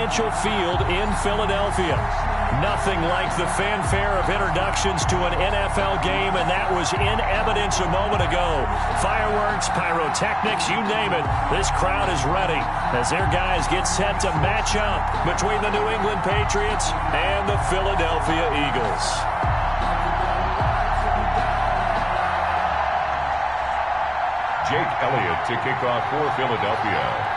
presidential field in Philadelphia. Nothing like the fanfare of introductions to an NFL game, and that was in evidence a moment ago. Fireworks, pyrotechnics, you name it. This crowd is ready as their guys get set to match up between the New England Patriots and the Philadelphia Eagles. Jake Elliott to kick off for Philadelphia.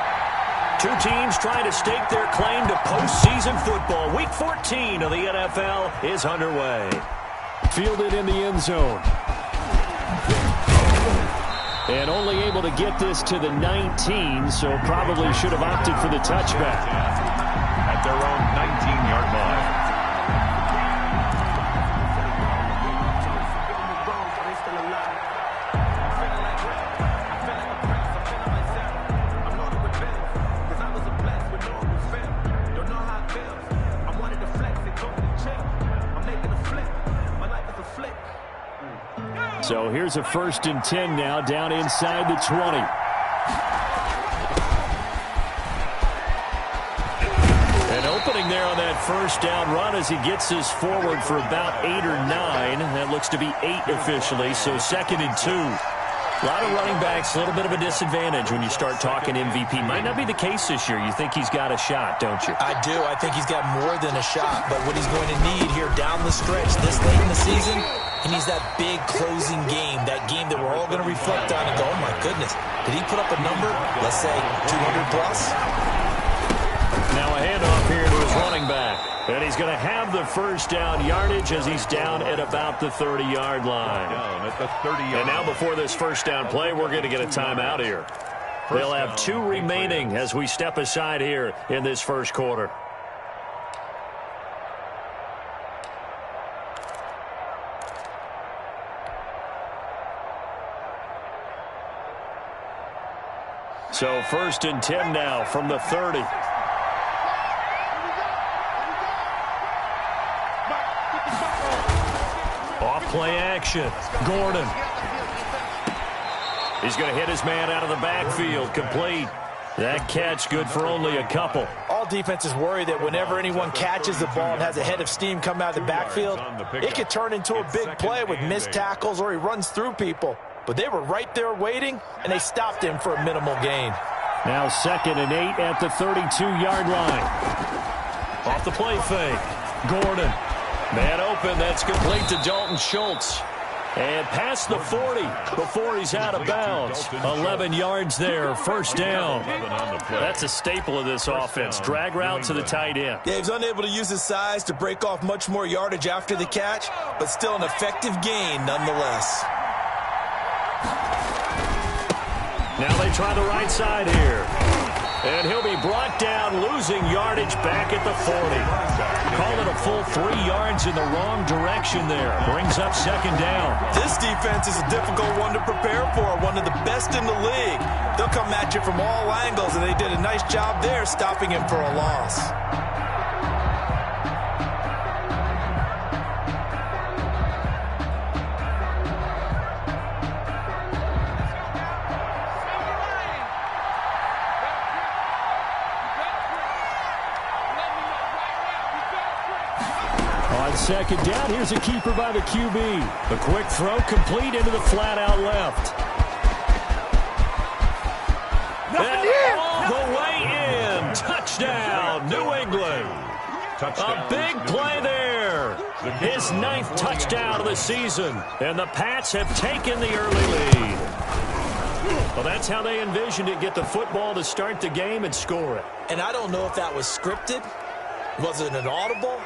Two teams trying to stake their claim to postseason football. Week 14 of the NFL is underway. Fielded in the end zone. And only able to get this to the 19, so probably should have opted for the touchback. At their own 19-yard line. So here's a 1st and 10 now, down inside the 20. An opening there on that first down run as he gets us forward for about 8 or 9. That looks to be 8 officially, so 2nd and 2. A lot of running backs, a little bit of a disadvantage when you start talking MVP. Might not be the case this year. You think he's got a shot, don't you? I do. I think he's got more than a shot. But what he's going to need here down the stretch this late in the season, he needs that big closing game, that game that we're all going to reflect on and go, oh, my goodness, did he put up a number, let's say 200 plus? Now a handoff here to his running back. And he's going to have the first down yardage as he's down at about the 30-yard line. Down at the 30-yard. And now before this first down play, we're going to get a timeout here. They'll have 2 remaining as we step aside here in this first quarter. So 1st and 10 now from the 30. Off play action. Gordon. He's going to hit his man out of the backfield. Complete. That catch good for only a couple. All defenses worry that whenever anyone catches the ball and has a head of steam come out of the backfield, it could turn into a big play with missed tackles or he runs through people. But they were right there waiting, and they stopped him for a minimal gain. Now 2nd and 8 at the 32-yard line. Off the play fake. Gordon. Man open. That's complete to Dalton Schultz. And past the 40 before he's out of bounds. 11 yards there. 1st down. That's a staple of this offense. Drag route to the tight end. Yeah, he's unable to use his size to break off much more yardage after the catch, but still an effective gain nonetheless. Now they try the right side here. And he'll be brought down, losing yardage back at the 40. Call it a full 3 yards in the wrong direction there. Brings up 2nd down. This defense is a difficult one to prepare for, one of the best in the league. They'll come at you from all angles, and they did a nice job there stopping him for a loss. On 2nd down, here's a keeper by the QB. A quick throw complete into the flat out left. And all the way in. Touchdown, New England. A big play there. His 9th touchdown of the season. And the Pats have taken the early lead. Well, that's how they envisioned it. Get the football to start the game and score it. And I don't know if that was scripted. Was it an audible?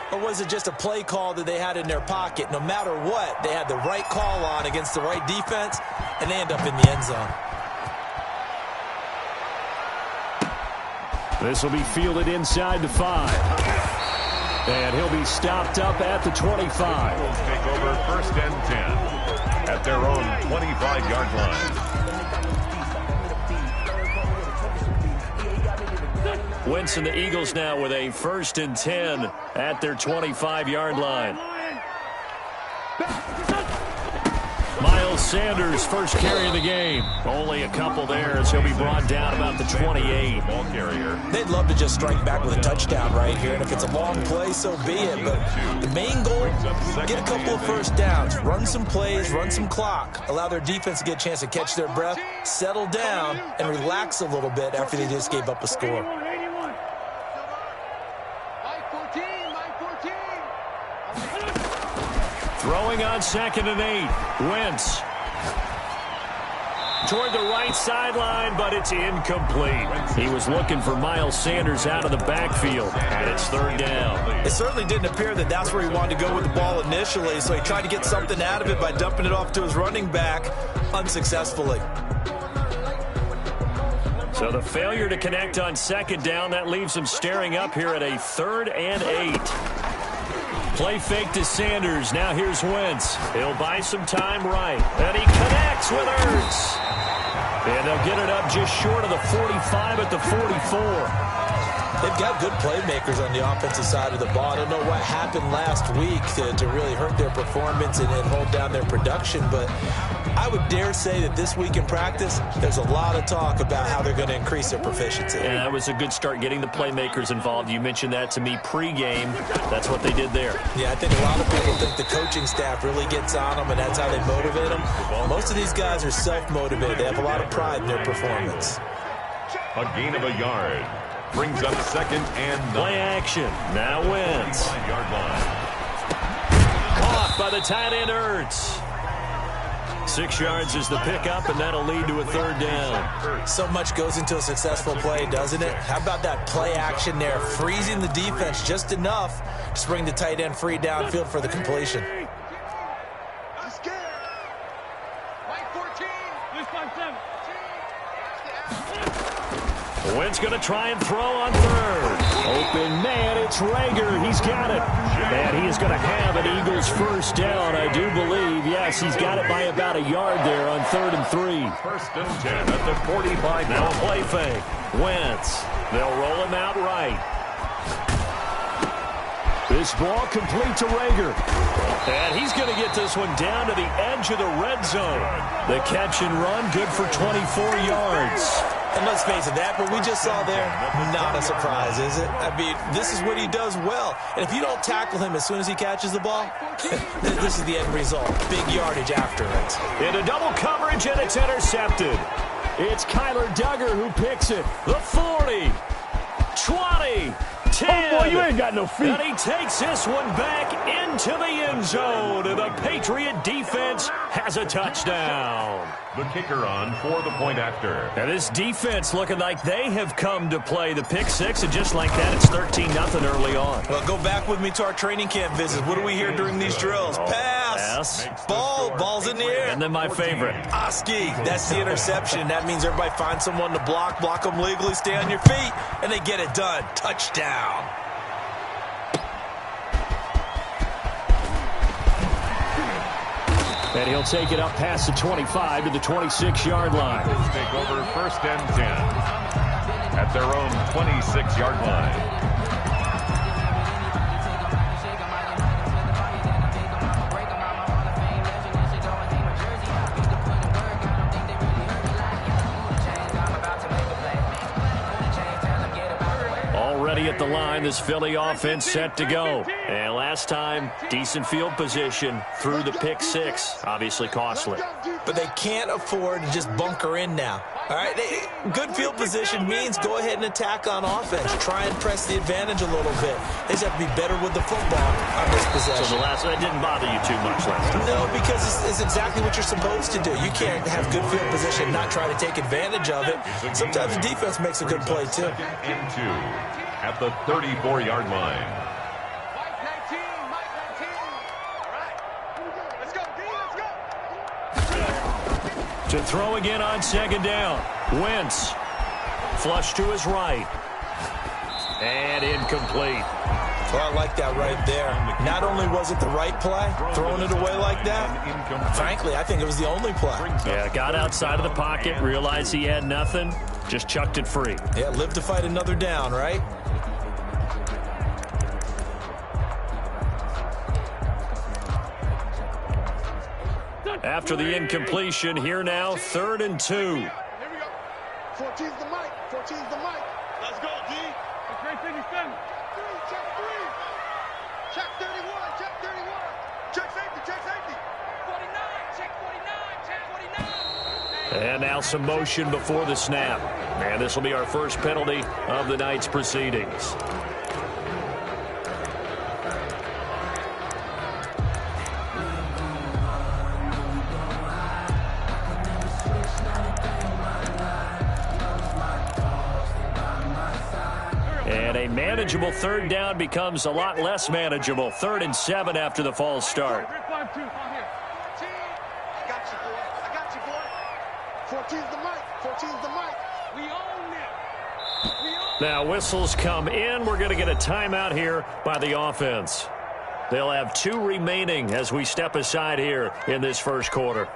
Or was it just a play call that they had in their pocket? No matter what, they had the right call on against the right defense, and they end up in the end zone. This will be fielded inside the 5. And he'll be stopped up at the 25. Take over 1st and 10 at their own 25-yard line. Wentz and the Eagles now with a 1st and 10 at their 25-yard line. Miles Sanders' first carry of the game. Only a couple there as he'll be brought down about the 28. Ball carrier. They'd love to just strike back with a touchdown right here, and if it's a long play, so be it. But the main goal, get a couple of first downs, run some plays, run some clock, allow their defense to get a chance to catch their breath, settle down, and relax a little bit after they just gave up a score. Throwing on 2nd and 8. Wentz. Toward the right sideline, but it's incomplete. He was looking for Miles Sanders out of the backfield, and it's 3rd down. It certainly didn't appear that that's where he wanted to go with the ball initially, so he tried to get something out of it by dumping it off to his running back unsuccessfully. So the failure to connect on 2nd down, that leaves him staring up here at a 3rd and 8. Play fake to Sanders. Now here's Wentz. He'll buy some time right. And he connects with Ertz. And they'll get it up just short of the 45 at the 44. They've got good playmakers on the offensive side of the ball. I don't know what happened last week to really hurt their performance and hold down their production, but I would dare say that this week in practice, there's a lot of talk about how they're going to increase their proficiency. And that was a good start, getting the playmakers involved. You mentioned that to me pregame. That's what they did there. Yeah, I think a lot of people think the coaching staff really gets on them, and that's how they motivate them. Most of these guys are self-motivated. They have a lot of pride in their performance. A gain of a yard. Brings up 2nd and 9. Play action. Now Wentz. 5-yard line. Caught by the tight end Ertz. 6 yards is the pickup, and that'll lead to a 3rd down. So much goes into a successful play, doesn't it? How about that play action there? Freezing the defense just enough to bring the tight end free downfield for the completion. Wentz going to try and throw on 3rd. Open man, it's Rager. He's got it. And he is going to have an Eagles first down, I do believe. Yes, he's got it by about a yard there on 3rd and 3. 1st and 10 at the 45. Now play fake. Wentz. They'll roll him out right. This ball complete to Rager. And he's going to get this one down to the edge of the red zone. The catch and run, good for 24 yards. And let's face it, that what we just saw there, not a surprise, is it? I mean, this is what he does well. And if you don't tackle him as soon as he catches the ball, this is the end result. Big yardage after it. Into double coverage, and it's intercepted. It's Kyler Duggar who picks it. The 40, 20, 10. Oh, boy, you ain't got no feet. And he takes this one back into the end zone. And the Patriot defense has a touchdown. The kicker on for the point after. And this defense looking like they have come to play the pick six, and just like that, it's 13-0 early on. Well, go back with me to our training camp visits. What do we hear during these drills? Pass. Ball's in the air. And then my favorite. Oski, that's the interception. That means everybody finds someone to block them legally, stay on your feet, and they get it done. Touchdown. And he'll take it up past the 25 to the 26-yard line. Take over 1st and 10 at their own 26-yard line. Already at the line, this Philly offense set to go. And last time, decent field position through the pick six. Obviously costly. But they can't afford to just bunker in now. All right, good field position means go ahead and attack on offense. Try and press the advantage a little bit. They just have to be better with the football on this possession. So that didn't bother you too much last time? No, because it's exactly what you're supposed to do. You can't have good field position and not try to take advantage of it. Sometimes the defense makes a good play, too. 2nd and 2 at the 34-yard line. To throw again on 2nd down. Wentz. Flush to his right. And incomplete. Well, I like that right there. Not only was it the right play, throwing it away like that, frankly, I think it was the only play. Yeah, got outside of the pocket, realized he had nothing, just chucked it free. Yeah, live to fight another down, right? after the incompletion. Here now, 3rd and 2. Here we go. 14's the mic. 14's the mic. Let's go, D. Great thing he's done. Check 3. Check 31. Check 31. Check safety. Check safety. 49. Check 49. Check 49. And now some motion before the snap. And this will be our first penalty of the night's proceedings. And a manageable 3rd down becomes a lot less manageable. 3rd and 7 after the false start. 14's the mic. 14's the mic. We own it. Now whistles come in. We're going to get a timeout here by the offense. They'll have 2 remaining as we step aside here in this first quarter.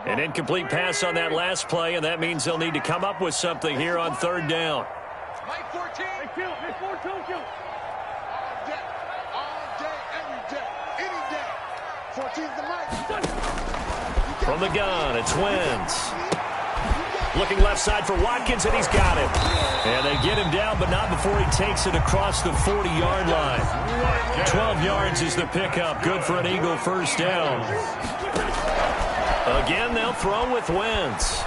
An incomplete pass on that last play, and that means they'll need to come up with something here on 3rd down. Mike 14. Hey, kill. Hey, 14, kill. All day, every day, any day. 14's the mic. From the gun, it's Wentz. Looking left side for Watkins, and he's got it. And they get him down, but not before he takes it across the 40-yard line. 12 yards is the pickup. Good for an Eagle first down. Again, they'll throw with Wentz.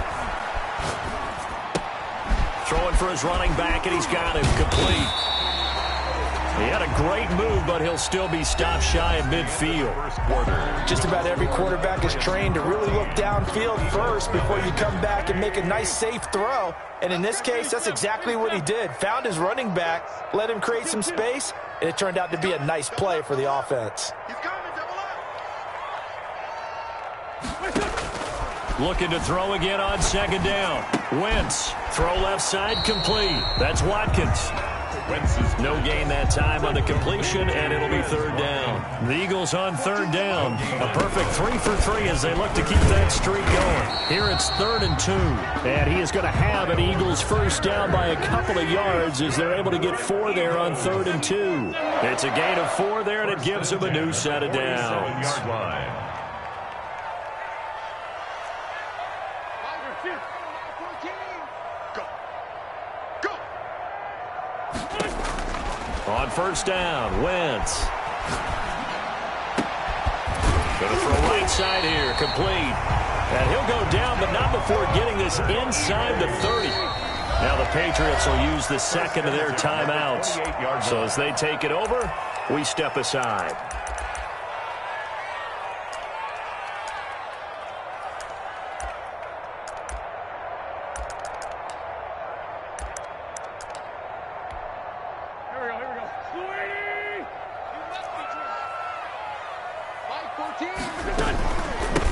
Throwing for his running back, and he's got him complete. He had a great move, but he'll still be stopped shy of midfield. Just about every quarterback is trained to really look downfield first before you come back and make a nice, safe throw. And in this case, that's exactly what he did. Found his running back, let him create some space, and it turned out to be a nice play for the offense. Looking to throw again on 2nd down. Wentz, throw left side, complete. That's Watkins. No gain that time on the completion, and it'll be 3rd down. The Eagles on 3rd down. A perfect 3 for 3 as they look to keep that streak going. Here it's 3rd and 2. And he is going to have an Eagles first down by a couple of yards as they're able to get 4 there on 3rd and 2. It's a gain of 4 there, and it gives them a new set of downs. On 1st down, Wentz. Going to throw right side here, complete. And he'll go down, but not before getting this inside the 30. Now the Patriots will use the 2nd of their timeouts. So as they take it over, we step aside.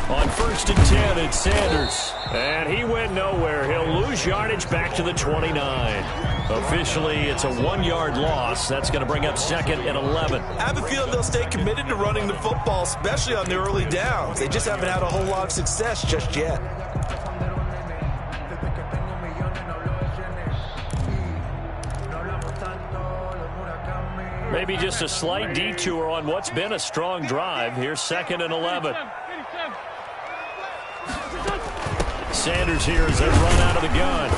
On 1st and 10, it's Sanders. And he went nowhere. He'll lose yardage back to the 29. Officially, it's a 1-yard loss. That's going to bring up 2nd and 11. I have a feeling they'll stay committed to running the football, especially on the early downs. They just haven't had a whole lot of success just yet. Maybe just a slight detour on what's been a strong drive. Here's 2nd and 11. Sanders here as they run out of the gun.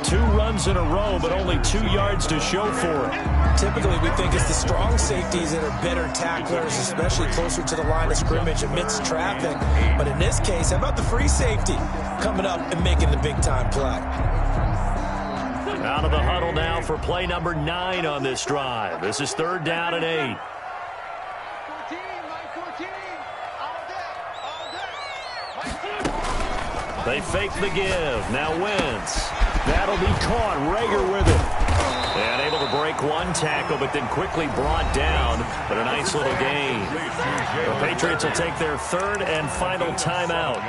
2 runs in a row, but only 2 yards to show for it. Typically, we think it's the strong safeties that are better tacklers, especially closer to the line of scrimmage amidst traffic. But in this case, how about the free safety coming up and making the big-time play? Out of the huddle now for play number 9 on this drive. This is 3rd down and 8. They fake the give. Now Wentz. That'll be caught. Rager with it. And able to break 1 tackle, but then quickly brought down. But a nice little gain. The Patriots will take their 3rd and final timeout.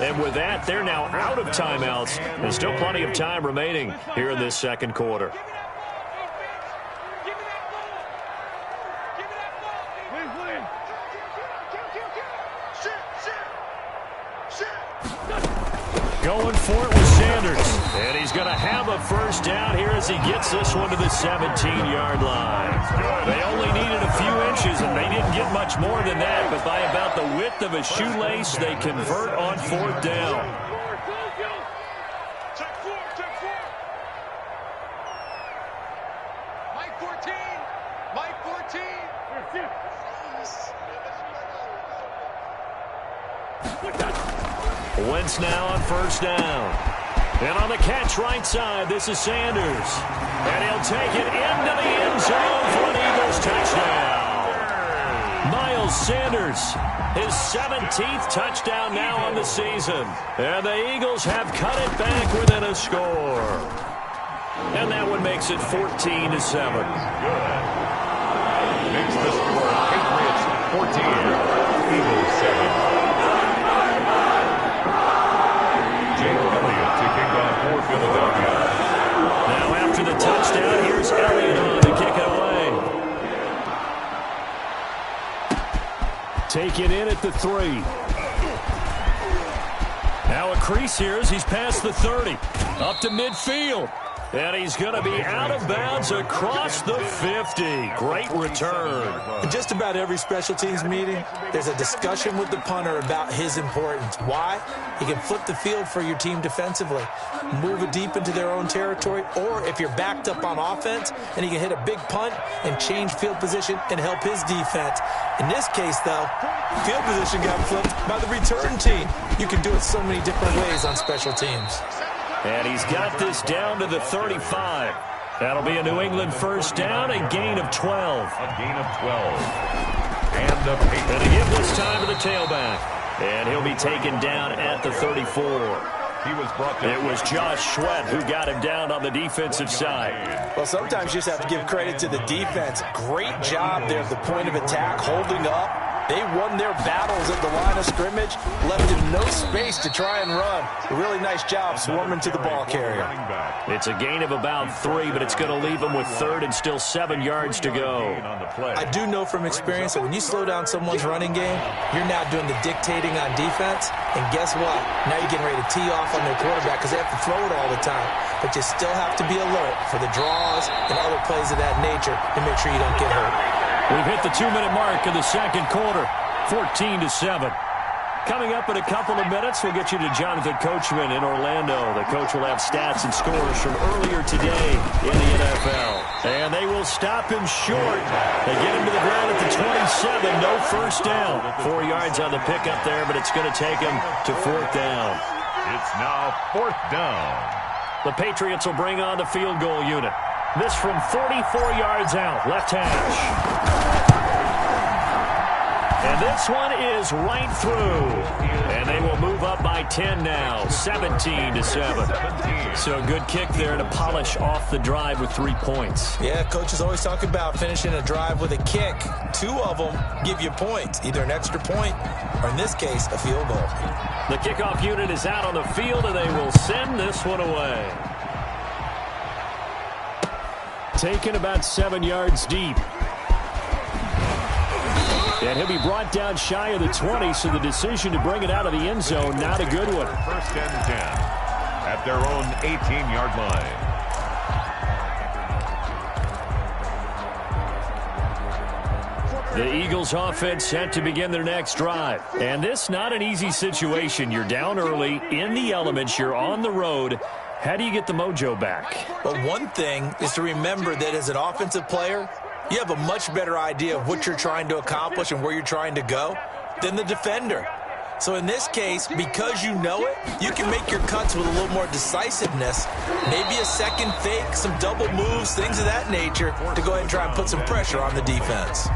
And with that, they're now out of timeouts. There's still plenty of time remaining here in this 2nd quarter. Going for it with Sanders. And he's going to have a first down here as he gets this one to the 17-yard line. They only needed a few inches, and they didn't get much more than that. But by about the width of a shoelace, they convert on fourth down. Check four. Mike 14. Mike 14. Wentz now on first down. And on the catch right side, this is Sanders. And he'll take it into the end zone for an Eagles touchdown. Miles Sanders, his 17th touchdown now on the season. And the Eagles have cut it back within a score. And that one makes it 14-7. Good. Makes the score Patriots 14, Eagles 7. For Philadelphia. Now after the touchdown, here's Elliott on to kick it away. Taken in at the 3. Now a crease here as he's past the 30. Up to midfield. And he's going to be out of bounds across the 50. Great return. In just about every special teams meeting, there's a discussion with the punter about his importance. Why? He can flip the field for your team defensively, move it deep into their own territory, or if you're backed up on offense, and he can hit a big punt and change field position and help his defense. In this case, though, field position got flipped by the return team. You can do it so many different ways on special teams. And he's got this down to the 35. That'll be a New England first down, a gain of 12. A gain of 12. And the Patriots. And to give this time to the tailback. And he'll be taken down at the 34. He was brought down. It was Josh Sweat who got him down on the defensive side. Well, sometimes you just have to give credit to the defense. Great job there at the point of attack, holding up. They won their battles at the line of scrimmage, left him no space to try and run. A really nice job swarming to the ball carrier. It's a gain of about 3, but it's going to leave him with third and still 7 yards to go. I do know from experience that when you slow down someone's running game, you're now doing the dictating on defense. And guess what? Now you're getting ready to tee off on their quarterback because they have to throw it all the time. But you still have to be alert for the draws and other plays of that nature to make sure you don't get hurt. We've hit the 2-minute mark of the second quarter, 14-7. Coming up in a couple of minutes, we'll get you to Jonathan Coachman in Orlando. The coach will have stats and scores from earlier today in the NFL. And they will stop him short. They get him to the ground at the 27. No first down. 4 yards on the pickup there, but it's going to take him to fourth down. It's now fourth down. The Patriots will bring on the field goal unit. This from 44 yards out, left hash. And this one is right through. And they will move up by 10 now, 17-7. So a good kick there to polish off the drive with 3 points. Yeah, coaches always talk about finishing a drive with a kick. 2 of them give you points, either an extra point or, in this case, a field goal. The kickoff unit is out on the field, and they will send this one away. Taken about 7 yards deep. And he'll be brought down shy of the 20, so the decision to bring it out of the end zone, not a good one. First and 10 at their own 18-yard line. The Eagles offense set to begin their next drive. And this not an easy situation. You're down early, in the elements, you're on the road. How do you get the mojo back? Well, one thing is to remember that as an offensive player, you have a much better idea of what you're trying to accomplish and where you're trying to go than the defender. So in this case, because you know it, you can make your cuts with a little more decisiveness. Maybe a second fake, some double moves, things of that nature to go ahead and try and put some pressure on the defense.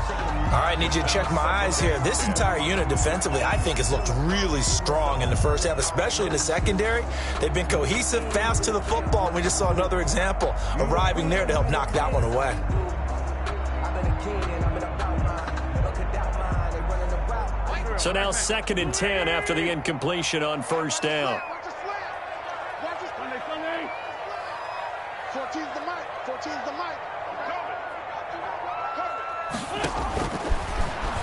All right, need you to check my eyes here. This entire unit defensively, I think, has looked really strong in the first half, especially in the secondary. They've been cohesive, fast to the football, and we just saw another example arriving there to help knock that one away. So now 2nd and 10 after the incompletion on first down. 14's the mic. 14's the mic.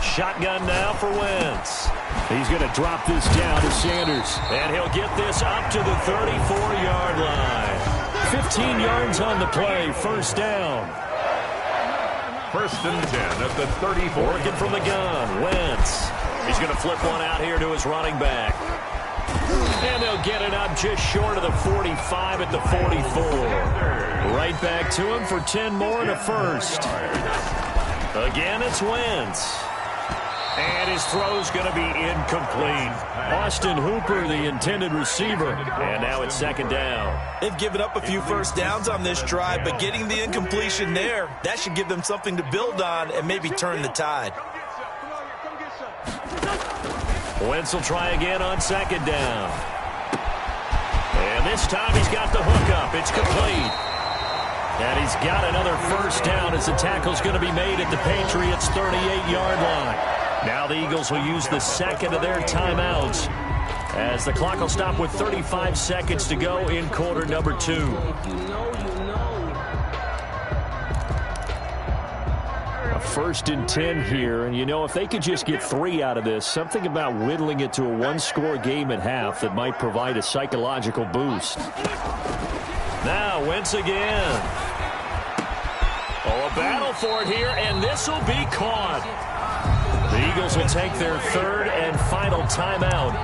Shotgun now for Wentz. He's going to drop this down to Sanders. And he'll get this up to the 34-yard line. 15 yards on the play, first down. First and 10 at the 34. Working from the gun, Wentz. He's going to flip one out here to his running back. And they'll get it up just short of the 45 at the 44. Right back to him for 10 more and a first. Again, it's Wentz. And his throw's going to be incomplete. Austin Hooper, the intended receiver. And now it's second down. They've given up a few first downs on this drive, but getting the incompletion there, that should give them something to build on and maybe turn the tide. Wentz will try again on second down. And this time he's got the hook up. It's complete. And he's got another first down as the tackle's going to be made at the Patriots' 38-yard line. Now the Eagles will use the second of their timeouts as the clock will stop with 35 seconds to go in quarter number 2. A first and 10 here, and you know, if they could just get 3 out of this, something about whittling it to a one-score game at half that might provide a psychological boost. Now Wentz again. Oh, a battle for it here, and this will be caught. The Eagles will take their third and final timeout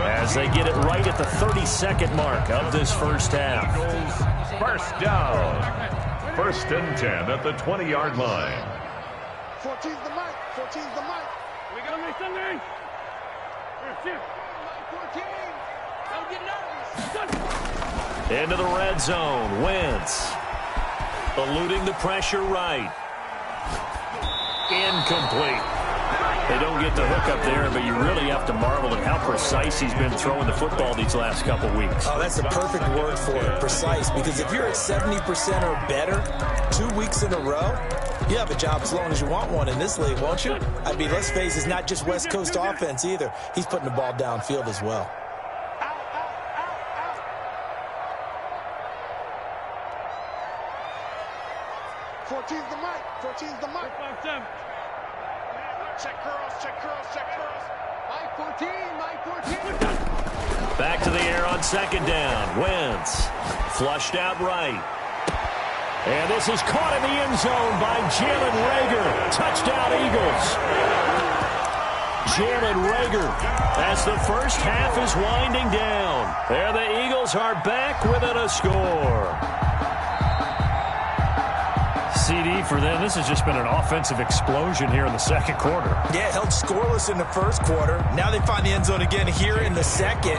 as they get it right at the 32nd mark of this first half. First down. First and 10 at the 20-yard line. 14's the mic. 14's the mic. We got to make something. 14. Don't get nervous. Into the red zone. Wentz eluding the pressure right. Incomplete. They don't get the hook up there, but you really have to marvel at how precise he's been throwing the football these last couple weeks. Oh, that's the perfect word for it, precise, because if you're at 70% or better 2 weeks in a row, you have a job as long as you want one in this league, won't you? I mean, let's face it, it's not just West Coast offense either. He's putting the ball downfield as well. 14's the mic. 14's the mic. Check curls, check curls, check curls. Mike 14, Mike 14. Back to the air on second down. Wentz flushed out right. And this is caught in the end zone by Jalen Reagor. Touchdown, Eagles. Jalen Reagor as the first half is winding down. There the Eagles are back within a score. CD for them. This has just been an offensive explosion here in the second quarter. Yeah, held scoreless in the first quarter. Now they find the end zone again here in the second.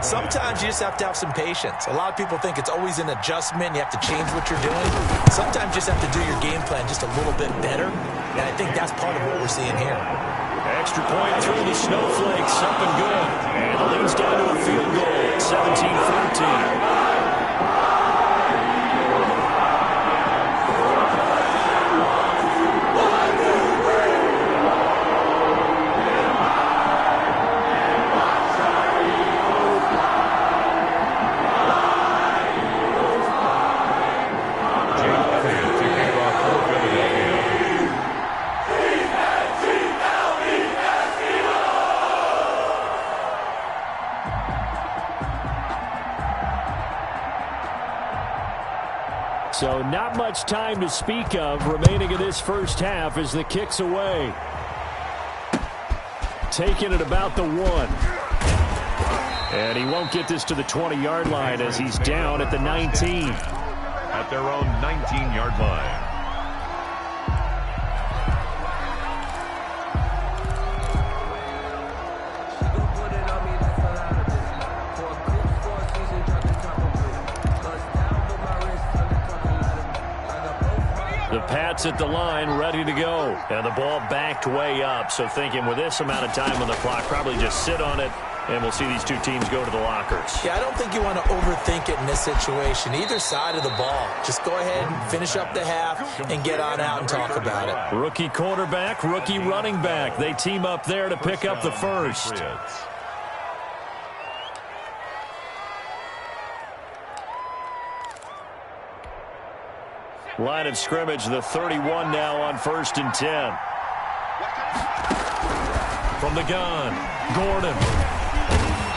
Sometimes you just have to have some patience. A lot of people think it's always an adjustment. You have to change what you're doing. Sometimes you just have to do your game plan just a little bit better. And I think that's part of what we're seeing here. Extra point through the snowflakes. Up and good. And it leads down to a field goal. 17-14. So not much time to speak of remaining in this first half as the kick's away. Taking it about the 1. And he won't get this to the 20-yard line as he's down at the 19. At their own 19-yard line. The Pats at the line, ready to go. And the ball backed way up. So thinking with this amount of time on the clock, probably just sit on it, and we'll see these two teams go to the lockers. Yeah, I don't think you want to overthink it in this situation. Either side of the ball. Just go ahead and finish up the half and get on out and talk about it. Rookie quarterback, rookie running back. They team up there to pick up the first. Line of scrimmage, the 31 now on 1st and 10. From the gun, Gordon.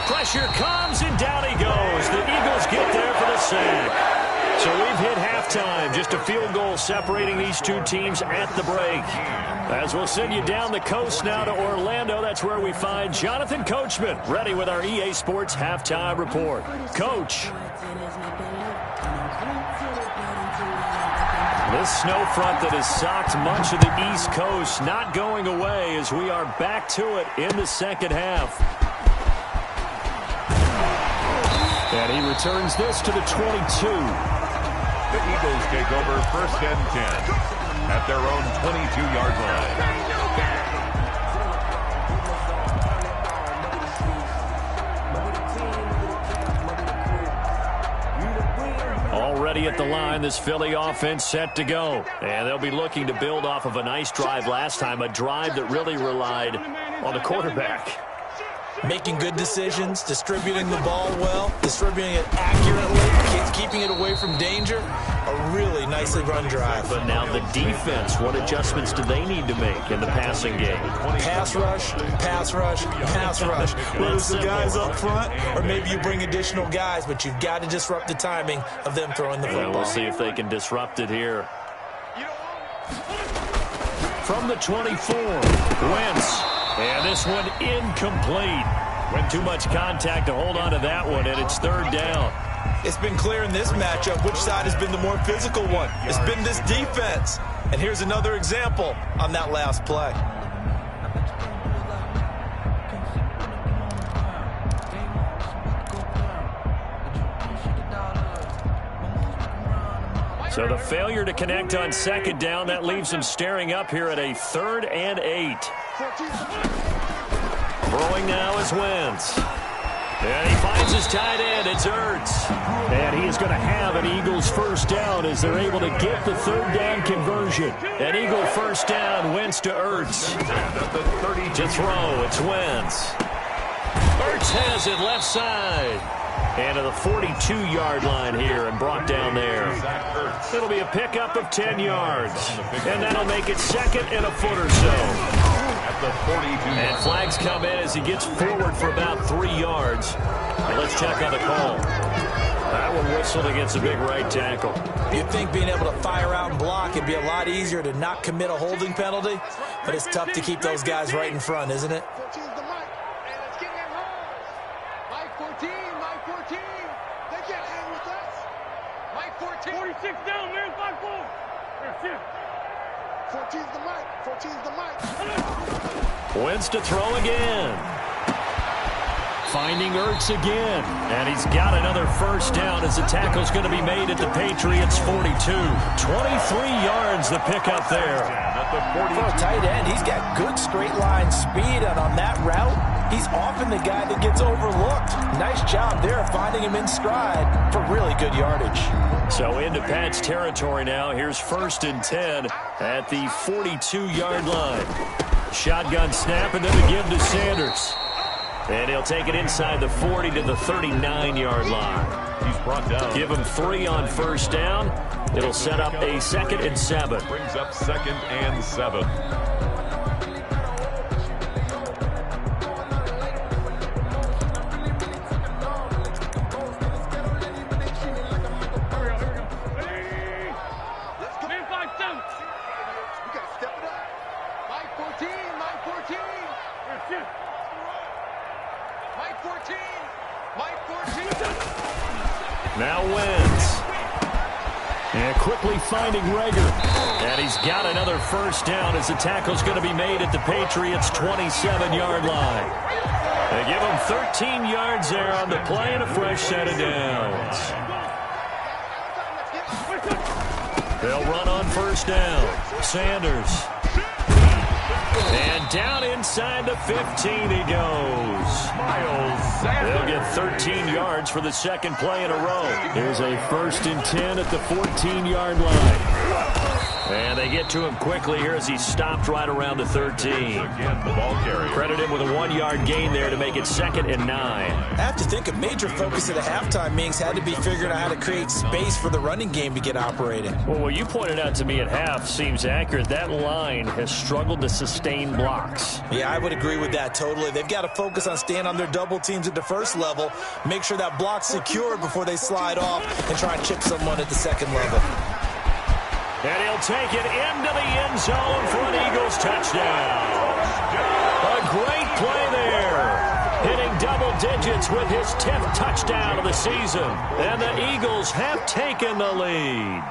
Pressure comes, and down he goes. The Eagles get there for the sack. So we've hit halftime. Just a field goal separating these two teams at the break. As we'll send you down the coast now to Orlando, that's where we find Jonathan Coachman, ready with our EA Sports Halftime Report. Coach. This snow front that has socked much of the East Coast not going away as we are back to it in the second half. And he returns this to the 22. The Eagles take over first and 10 at their own 22-yard line. Already at the line, this Philly offense set to go. And they'll be looking to build off of a nice drive last time, a drive that really relied on the quarterback. Making good decisions, distributing the ball well, distributing it accurately, keeping it away from danger. A really nicely run drive. But now the defense, what adjustments do they need to make in the passing game? Pass rush, pass rush, pass rush. Whether it's the guys up front or maybe you bring additional guys, but you've got to disrupt the timing of them throwing the football. And we'll see if they can disrupt it here. From the 24, Wentz. And this one incomplete. Too much contact to hold on to that one, and it's third down. It's been clear in this matchup which side has been the more physical one. It's been this defense. And here's another example on that last play. So the failure to connect on second down, that leaves him staring up here at a 3rd and 8. Throwing now is Wentz. And he finds his tight end. It's Ertz. And he is going to have an Eagles first down as they're able to get the third down conversion. An Eagle first down, Wentz to Ertz. To throw, it's Wentz. Ertz has it left side. And to the 42-yard line here and brought down there. It'll be a pickup of 10 yards. And that'll make it 2nd and a foot or so. And flags come in as he gets forward for about 3 yards. And let's check on the call. That one whistled against a big right tackle. You'd think being able to fire out and block it'd be a lot easier to not commit a holding penalty, but it's tough to keep those guys right in front, isn't it? Wentz to throw again. Finding Ertz again. And he's got another first down as the tackle's going to be made at the Patriots 42. 23 yards the pickup there. For a tight end, he's got good straight line speed, and on that route, he's often the guy that gets overlooked. Nice job there finding him in stride for really good yardage. So into Pat's territory now. Here's 1st and 10 at the 42-yard line. Shotgun snap and then the give to Sanders. And he'll take it inside the 40 to the 39-yard line. He's brought down. Give him 3 on first down. It'll set up a 2nd and 7. Brings up 2nd and 7. Now Wentz. And quickly finding Rager. And he's got another first down as the tackle's going to be made at the Patriots' 27-yard line. They give him 13 yards there on the play and a fresh set of downs. They'll run on first down. Sanders. And down inside the 15 he goes. They'll get 13 yards for the 2nd play in a row. Here's a 1st and 10 at the 14-yard line. And they get to him quickly here as he stopped right around the 13. Again, the ball carrier. Credit him with a 1-yard gain there to make it 2nd and 9. I have to think a major focus at the halftime meetings had to be figuring out how to create space for the running game to get operating. Well, what you pointed out to me at half seems accurate. That line has struggled to sustain blocks. Yeah, I would agree with that totally. They've got to focus on staying on their double teams at the first level, make sure that block's secured before they slide off and try and chip someone at the second level. And he'll take it into the end zone for an Eagles touchdown. A great play there. Hitting double digits with his 10th touchdown of the season. And the Eagles have taken the lead.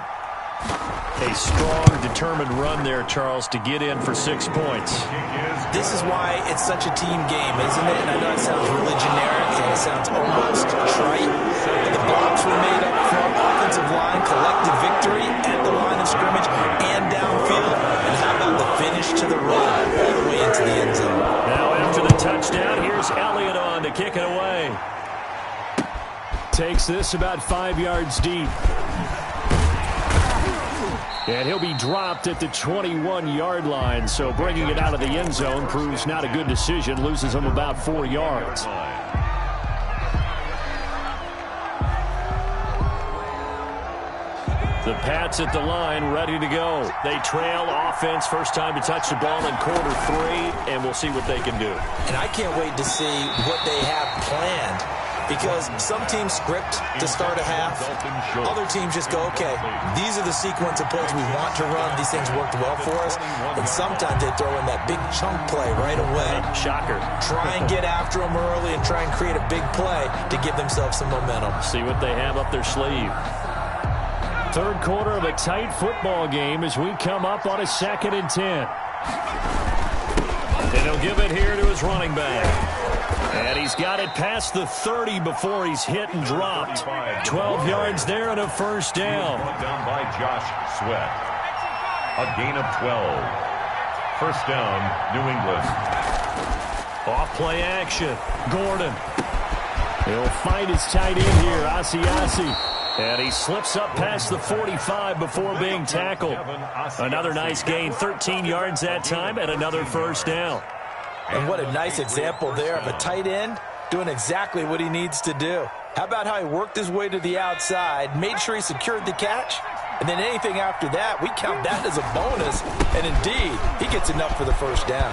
A strong, determined run there, Charles, to get in for 6 points. This is why it's such a team game, isn't it? And I know it sounds really generic and it sounds almost trite, but the blocks were made up front, offensive line, collective victory at the line of scrimmage and downfield. And how about the finish to the run all the way into the end zone? Now after the touchdown, here's Elliott on to kick it away. Takes this about 5 yards deep. And he'll be dropped at the 21-yard line, so bringing it out of the end zone proves not a good decision, loses him about 4 yards. The Pats at the line, ready to go. They trail offense, first time to touch the ball in quarter 3, and we'll see what they can do. And I can't wait to see what they have planned. Because some teams script to start a half. Other teams just go, okay, these are the sequence of plays we want to run. These things worked well for us. And sometimes they throw in that big chunk play right away. Shocker. Try and get after them early and try and create a big play to give themselves some momentum. See what they have up their sleeve. Third quarter of a tight football game as we come up on a 2nd and 10. And he'll give it here to his running back. And he's got it past the 30 before he's hit and dropped. 12 yards there and a first down. Down by Josh Sweat. A gain of 12. First down, New England. Off play action. Gordon. He'll find his tight end here, Asiasi. And he slips up past the 45 before being tackled. Another nice gain, 13 yards that time, and another first down. And what a nice example there of a tight end doing exactly what he needs to do. How about how he worked his way to the outside, made sure he secured the catch, and then anything after that, we count that as a bonus. And indeed, he gets enough for the first down.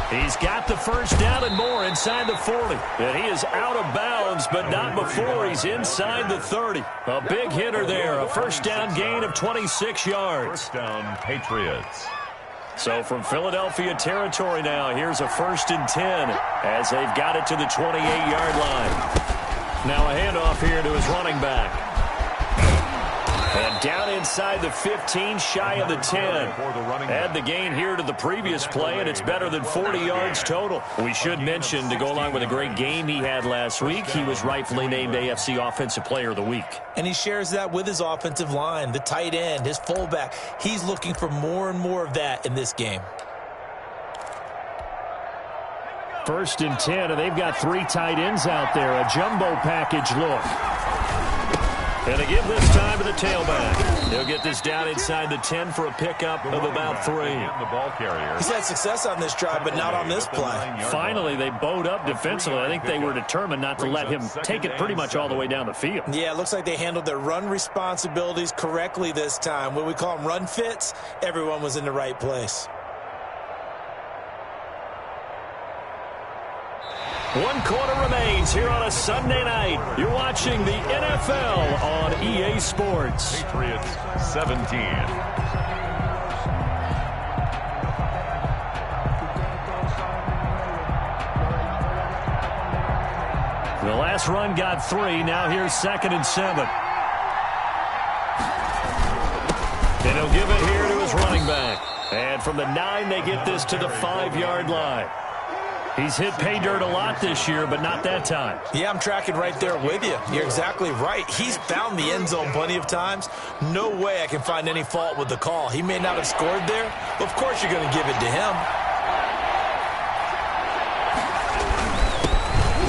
He's got the first down and more inside the 40. And he is out of bounds, but not before he's inside the 30. A big hitter there, a first down gain of 26 yards. First down, Patriots. So from Philadelphia territory now, here's a 1st and 10 as they've got it to the 28-yard line. Now a handoff here to his running back. And down inside the 15, shy of the 10. Add the gain here to the previous play, and it's better than 40 yards total. We should mention, to go along with a great game he had last week, he was rightfully named AFC Offensive Player of the Week. And he shares that with his offensive line, the tight end, his fullback. He's looking for more and more of that in this game. 1st and 10, and they've got 3 tight ends out there. A jumbo package look. And they give this time to the tailback. He'll get this down inside the 10 for a pickup of about 3. The ball carrier. He's had success on this drive, but not on this play. Finally, they bowed up defensively. I think they were determined not to let him take it pretty much all the way down the field. Yeah, it looks like they handled their run responsibilities correctly this time. When we call them run fits, everyone was in the right place. 1 quarter remains here on a Sunday night. You're watching the NFL on EA Sports. Patriots 17. The last run got 3. Now here's 2nd and 7. And he'll give it here to his running back. And from the 9, they get this to the 5-yard line. He's hit pay dirt a lot this year, but not that time. Yeah, I'm tracking right there with you. You're exactly right. He's found the end zone plenty of times. No way I can find any fault with the call. He may not have scored there, but of course you're going to give it to him.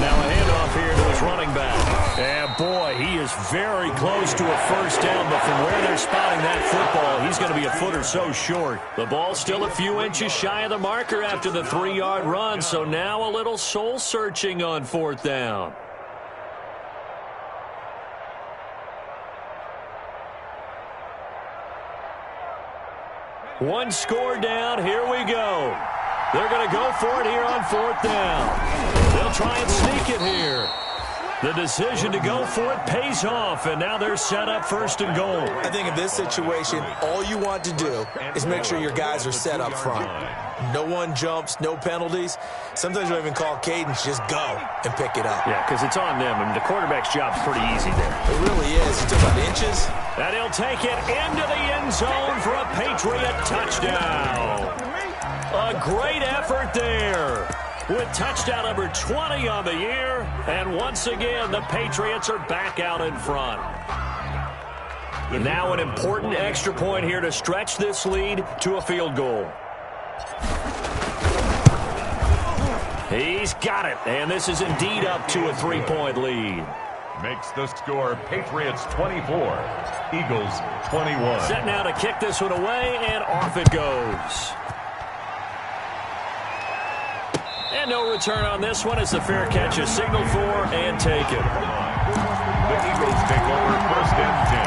Now a handoff here to his Eagles running back. And, boy, he is very close to a first down, but from where they're spotting that football, he's going to be a foot or so short. The ball's still a few inches shy of the marker after the 3-yard run, so now a little soul-searching on fourth down. One score down. Here we go. They're going to go for it here on fourth down. They'll try and sneak it here. The decision to go for it pays off, and now they're set up first and goal. I think in this situation, all you want to do is make sure your guys are set up front. No one jumps, no penalties. Sometimes you don't even call cadence, just go and pick it up. Yeah, because it's on them, and the quarterback's job's pretty easy there. It really is. You talk about inches. And he'll take it into the end zone for a Patriot touchdown. A great effort there, with touchdown number 20 on the year. And once again, the Patriots are back out in front. Now an important extra point here to stretch this lead to a field goal. He's got it, and this is indeed up to a 3-point lead. Makes the score Patriots 24, Eagles 21. Set now to kick this one away, and off it goes. And no return on this one as the fair catch is signaled for and taken. The Eagles take over first and 10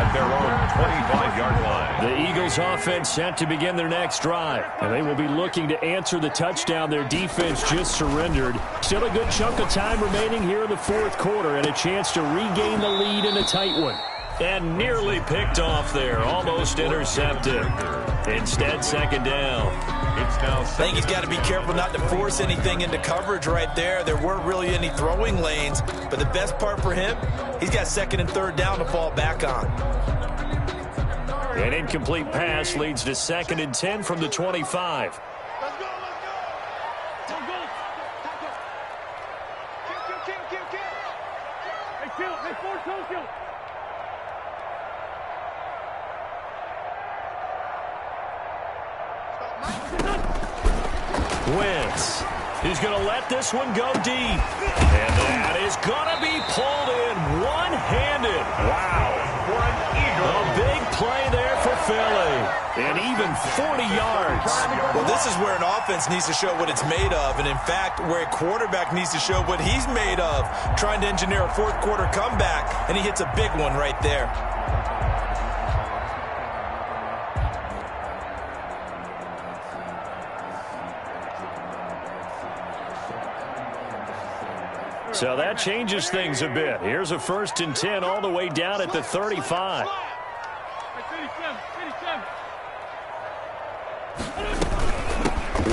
at their own 25-yard line. The Eagles offense set to begin their next drive, and they will be looking to answer the touchdown their defense just surrendered. Still a good chunk of time remaining here in the fourth quarter, and a chance to regain the lead in a tight one. And nearly picked off there, almost intercepted. Instead, second down. I think he's got to be careful not to force anything into coverage right there. There weren't really any throwing lanes, but the best part for him, he's got second and third down to fall back on. An incomplete pass leads to second and 10 from the 25. Let's go, let's go. Go, go. Kill. Hey, kill. Hey, force, kill. Wentz. He's going to let this one go deep. And that is going to be pulled in one-handed. Wow. One Eagle. A big play there for Philly. And even 40 yards. Well, this is where an offense needs to show what it's made of. And, in fact, where a quarterback needs to show what he's made of. Trying to engineer a fourth-quarter comeback, and he hits a big one right there. So that changes things a bit. Here's a first and 10 all the way down at the 35.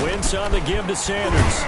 Wentz on the give to Sanders.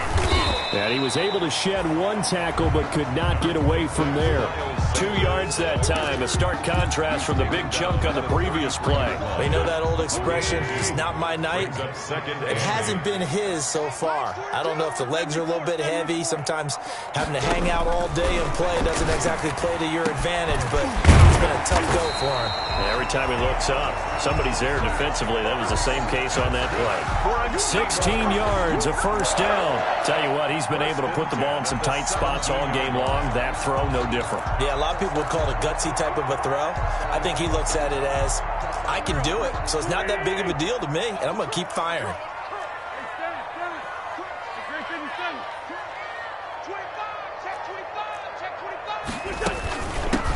And he was able to shed one tackle but could not get away from there. 2 yards that time. A stark contrast from the big chunk on the previous play. You know that old expression, it's not my night? It hasn't been his so far. I don't know if the legs are a little bit heavy. Sometimes having to hang out all day and play doesn't exactly play to your advantage, but it's been a tough go for him. And every time he looks up, somebody's there defensively. That was the same case on that play. 16 yards, a first down. Tell you what, he's been able to put the ball in some tight spots all game long. That throw, no different. Yeah, a lot of people would call it a gutsy type of a throw. I think he looks at it as, I can do it, so it's not that big of a deal to me, and I'm going to keep firing.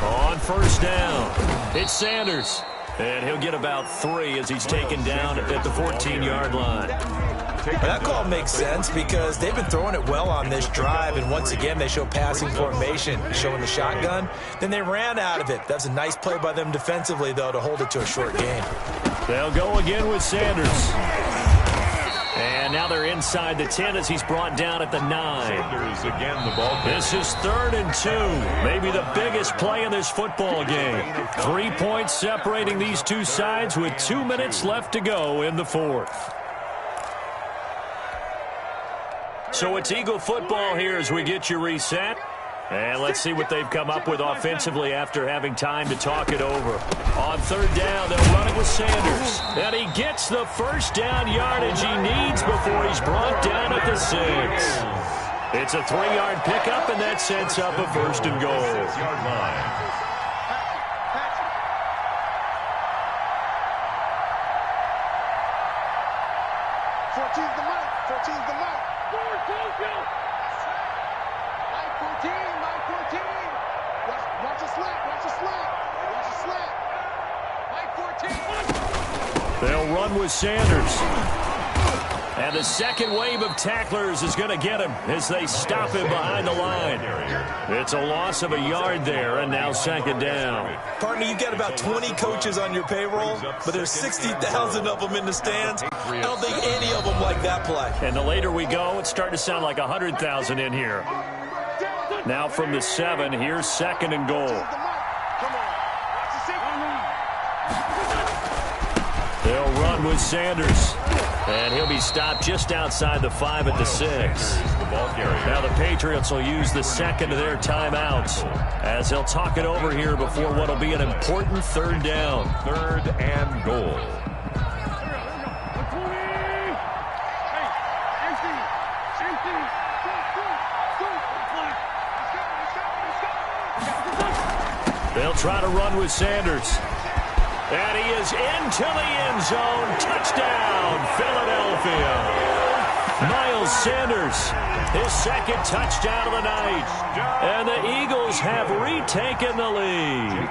On first down, it's Sanders. And he'll get about 3 as he's taken down at the 14-yard line. Well, that call makes sense because they've been throwing it well on this drive, and once again they show passing formation, showing the shotgun. Then they ran out of it. That's a nice play by them defensively, though, to hold it to a short gain. They'll go again with Sanders. And now they're inside the 10 as he's brought down at the 9. Sanders again, the ball. This is 3rd and 2. Maybe the biggest play in this football game. 3 points separating these two sides with 2 minutes left to go in the fourth. So it's Eagle football here as we get you reset. And let's see what they've come up with offensively after having time to talk it over. On 3rd down, they'll run it with Sanders. And he gets the first down yardage he needs before he's brought down at the 6. It's a 3-yard pickup, and that sets up a first and goal. 6-yard line. 14's the mic. 14's the mic. Mike 14. Mike 14. Watch a slant. Watch a slant. Watch a slant. Mike 14. They'll run with Sanders. And the second wave of tacklers is going to get him as they stop him behind the line. It's a loss of a yard there, and now second down. Partner, you've got about 20 coaches on your payroll, but there's 60,000 of them in the stands. I don't think any of them like that play. And the later we go, it's starting to sound like 100,000 in here. Now from the 7, here's second and goal. They'll run with Sanders. And he'll be stopped just outside the 5 at the 6. Now the Patriots will use the second of their timeouts as they'll talk it over here before what will be an important third down. Third and goal. They'll try to run with Sanders. And he is into the end zone. Touchdown, Philadelphia. Miles Sanders, his second touchdown of the night. And the Eagles have retaken the lead.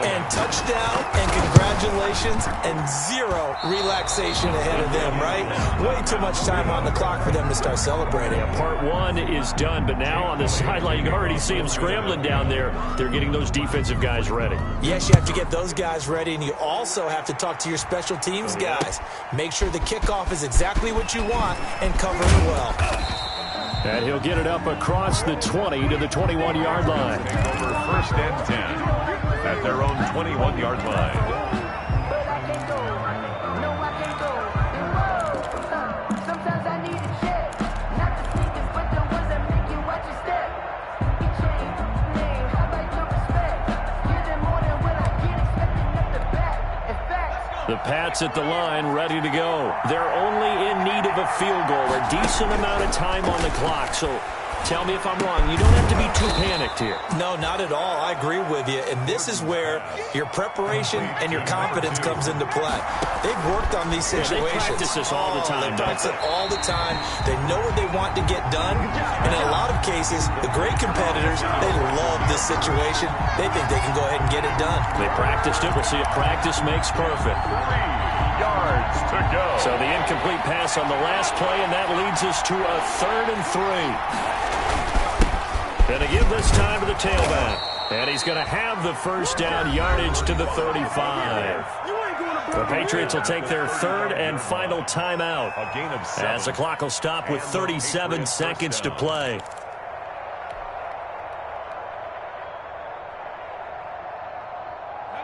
And touchdown, and congratulations, and zero relaxation ahead of them, right? Way too much time on the clock for them to start celebrating. Yeah, part 1 is done, but now on the sideline, you can already see them scrambling down there. They're getting those defensive guys ready. Yes, you have to get those guys ready, and you also have to talk to your special teams guys. Make sure the kickoff is exactly what you want and cover it well. And he'll get it up across the 20 to the 21-yard line. Over first and 10 at their own 21-yard line. The Pats at the line, ready to go. They're only in need of a field goal, a decent amount of time on the clock. So tell me if I'm wrong. You don't have to be too panicked here. No, not at all. I agree with you. And this is where your preparation and your confidence comes into play. They've worked on these situations. They practice this all the time. They practice it all the time. They know what they want to get done. And in a lot of cases, the great competitors, they love this situation. They think they can go ahead and get it done. They practiced it. We'll see if practice makes perfect. 3 yards to go. So the incomplete pass on the last play, and that leads us to a 3rd and 3. Going to give this time to the tailback. And he's going to have the first down, yardage to the 35. The Patriots will take their 3rd and final timeout A gain of 7. as the clock will stop with 37 seconds to play.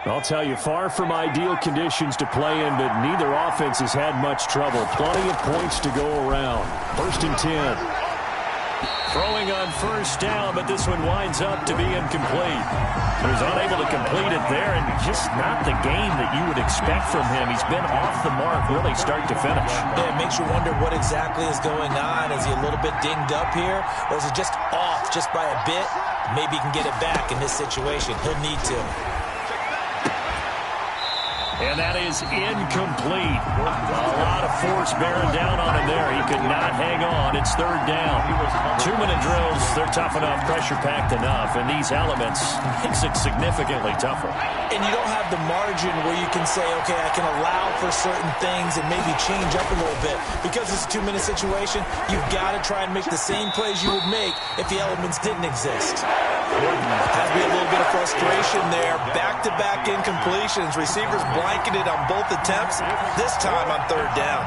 I'll tell you, far from ideal conditions to play in, but neither offense has had much trouble. Plenty of points to go around. 1st and 10. Throwing on first down, but this one winds up to be incomplete. He was unable to complete it there, and just not the game that you would expect from him. He's been off the mark really start to finish. Yeah, it makes you wonder what exactly is going on. Is he a little bit dinged up here, or is it just off just by a bit? Maybe he can get it back in this situation. He'll need to. And that is incomplete. A lot of force bearing down on him there. He could not hang on. It's 3rd down. 2-minute drills, they're tough enough, pressure-packed enough. And these elements makes it significantly tougher. And you don't have the margin where you can say, okay, I can allow for certain things and maybe change up a little bit. Because it's a 2-minute situation, you've got to try and make the same plays you would make if the elements didn't exist. Has to be a little bit of frustration there. Back-to-back incompletions. Receivers blanketed on both attempts, this time on 3rd down.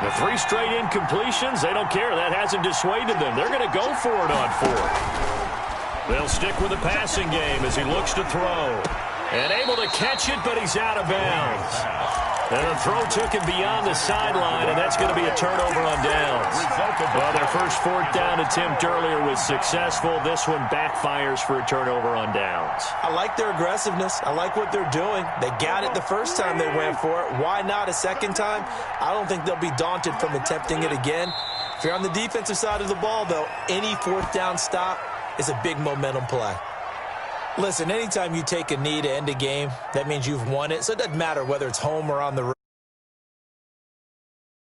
The 3 straight incompletions, they don't care. That hasn't dissuaded them. They're going to go for it on 4th. They'll stick with the passing game as he looks to throw. And able to catch it, but he's out of bounds. And the throw took him beyond the sideline, and that's going to be a turnover on downs. Well, their first fourth down attempt earlier was successful. This one backfires for a turnover on downs. I like their aggressiveness. I like what they're doing. They got it the first time they went for it. Why not a second time? I don't think they'll be daunted from attempting it again. If you're on the defensive side of the ball, though, any fourth down stop is a big momentum play. Listen, anytime you take a knee to end a game, that means you've won it. So it doesn't matter whether it's home or on the road.